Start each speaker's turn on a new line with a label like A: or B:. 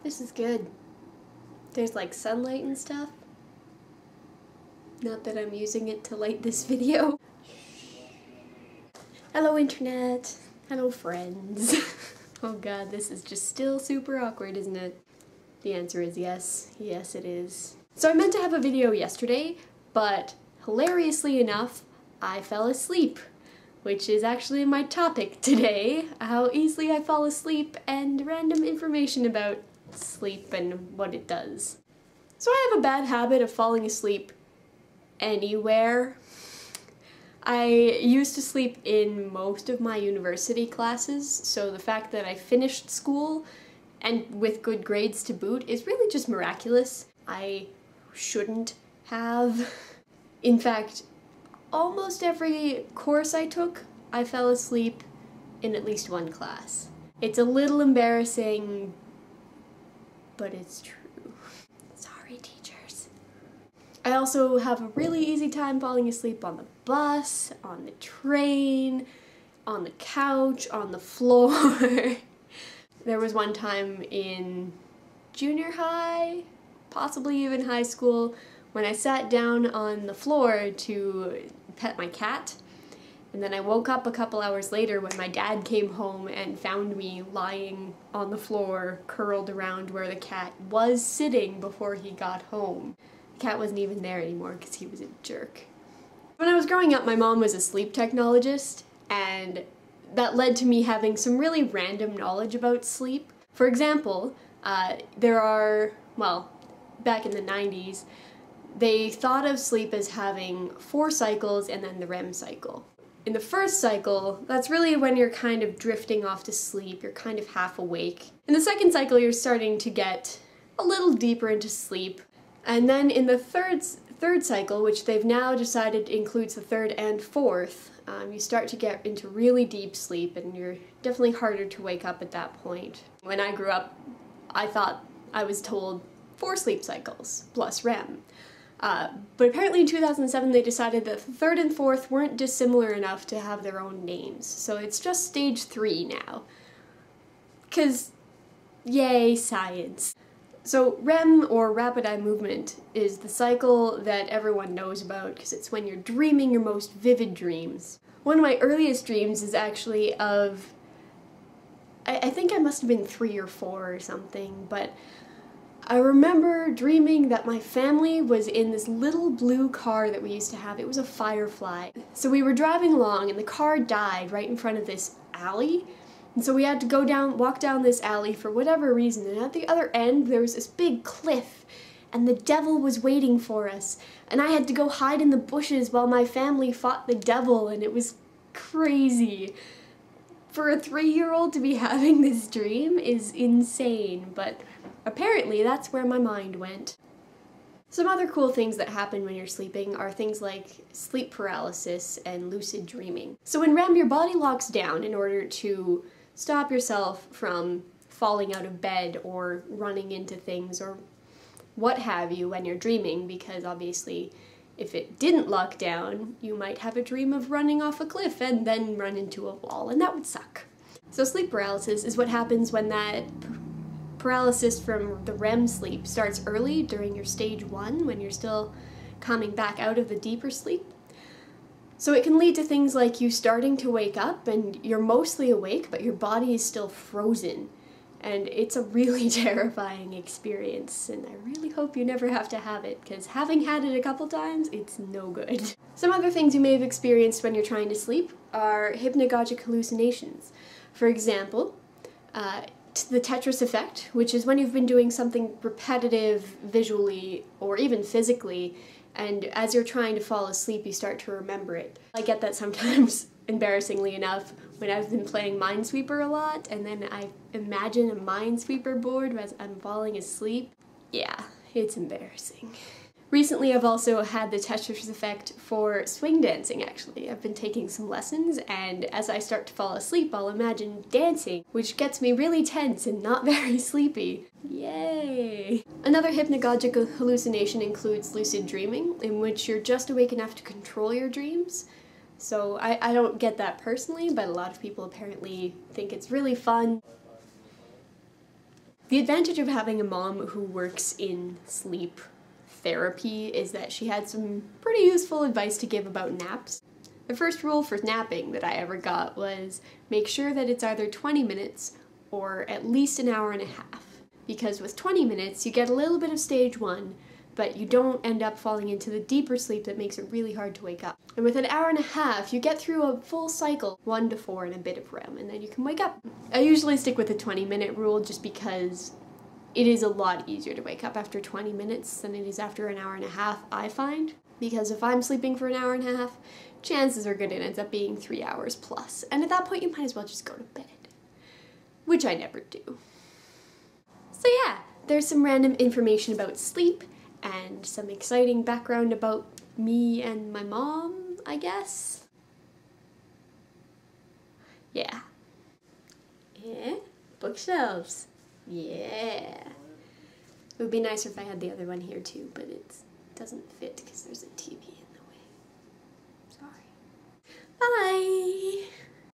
A: This is good. There's like sunlight and stuff. Not that I'm using it to light this video. Hello internet. Hello friends. Oh god, this is just still super awkward, isn't it? The answer is yes. Yes, it is. So I meant to have a video yesterday, but hilariously enough, I fell asleep, which is actually my topic today, how easily I fall asleep and random information about sleep and what it does. So I have a bad habit of falling asleep anywhere. I used to sleep in most of my university classes, so the fact that I finished school and with good grades to boot is really just miraculous. I shouldn't have. In fact, almost every course I took, I fell asleep in at least one class. It's a little embarrassing, but it's true. Sorry, teachers. I also have a really easy time falling asleep on the bus, on the train, on the couch, on the floor. There was one time in junior high, possibly even high school, when I sat down on the floor to pet my cat, and then I woke up a couple hours later when my dad came home and found me lying on the floor, curled around where the cat was sitting before he got home. The cat wasn't even there anymore because he was a jerk. When I was growing up, my mom was a sleep technologist, and that led to me having some really random knowledge about sleep. For example, there are, well, back in the 90s, they thought of sleep as having 4 cycles and then the REM cycle. In the first cycle, that's really when you're kind of drifting off to sleep, you're kind of half awake. In the second cycle, you're starting to get a little deeper into sleep. And then in the third cycle, which they've now decided includes the third and fourth, you start to get into really deep sleep, and you're definitely harder to wake up at that point. When I grew up, I thought I was told 4 sleep cycles plus REM. But apparently in 2007 they decided that the third and fourth weren't dissimilar enough to have their own names, so it's just stage 3 now. 'Cause, yay, science. So REM, or rapid eye movement, is the cycle that everyone knows about because it's when you're dreaming your most vivid dreams. One of my earliest dreams is actually of, I think I must have been 3 or 4 or something, but I remember dreaming that my family was in this little blue car that we used to have. It was a Firefly. So we were driving along and the car died right in front of this alley. And so we had to walk down this alley for whatever reason, and at the other end there was this big cliff, and the devil was waiting for us, and I had to go hide in the bushes while my family fought the devil, and it was crazy. For a 3-year-old to be having this dream is insane, but apparently that's where my mind went. Some other cool things that happen when you're sleeping are things like sleep paralysis and lucid dreaming. So in REM, your body locks down in order to stop yourself from falling out of bed or running into things or what have you when you're dreaming, because obviously if it didn't lock down, you might have a dream of running off a cliff and then run into a wall, and that would suck. So sleep paralysis is what happens when that paralysis from the REM sleep starts early during your stage 1, when you're still coming back out of the deeper sleep. So it can lead to things like you starting to wake up and you're mostly awake, but your body is still frozen. And it's a really terrifying experience, and I really hope you never have to have it, because having had it a couple times, it's no good. Some other things you may have experienced when you're trying to sleep are hypnagogic hallucinations. For example, the Tetris effect, which is when you've been doing something repetitive visually or even physically, and as you're trying to fall asleep, you start to remember it. I get that sometimes, embarrassingly enough, when I've been playing Minesweeper a lot, and then I imagine a Minesweeper board as I'm falling asleep. Yeah, it's embarrassing. Recently I've also had the Tetris effect for swing dancing, actually. I've been taking some lessons, and as I start to fall asleep, I'll imagine dancing, which gets me really tense and not very sleepy. Yay! Another hypnagogic hallucination includes lucid dreaming, in which you're just awake enough to control your dreams. So I don't get that personally, but a lot of people apparently think it's really fun. The advantage of having a mom who works in sleep therapy is that she had some pretty useful advice to give about naps. The first rule for napping that I ever got was make sure that it's either 20 minutes or at least an hour and a half. Because with 20 minutes, you get a little bit of stage 1, but you don't end up falling into the deeper sleep that makes it really hard to wake up. And with an hour and a half, you get through a full cycle, 1 to 4 and a bit of REM, and then you can wake up. I usually stick with the 20-minute rule just because it is a lot easier to wake up after 20 minutes than it is after an hour and a half, I find. Because if I'm sleeping for an hour and a half, chances are good it ends up being 3 hours plus. And at that point, you might as well just go to bed. Which I never do. So yeah, there's some random information about sleep, and some exciting background about me and my mom, I guess. Yeah. Yeah, bookshelves. Yeah. It would be nicer if I had the other one here too, but it doesn't fit because there's a TV in the way. Sorry.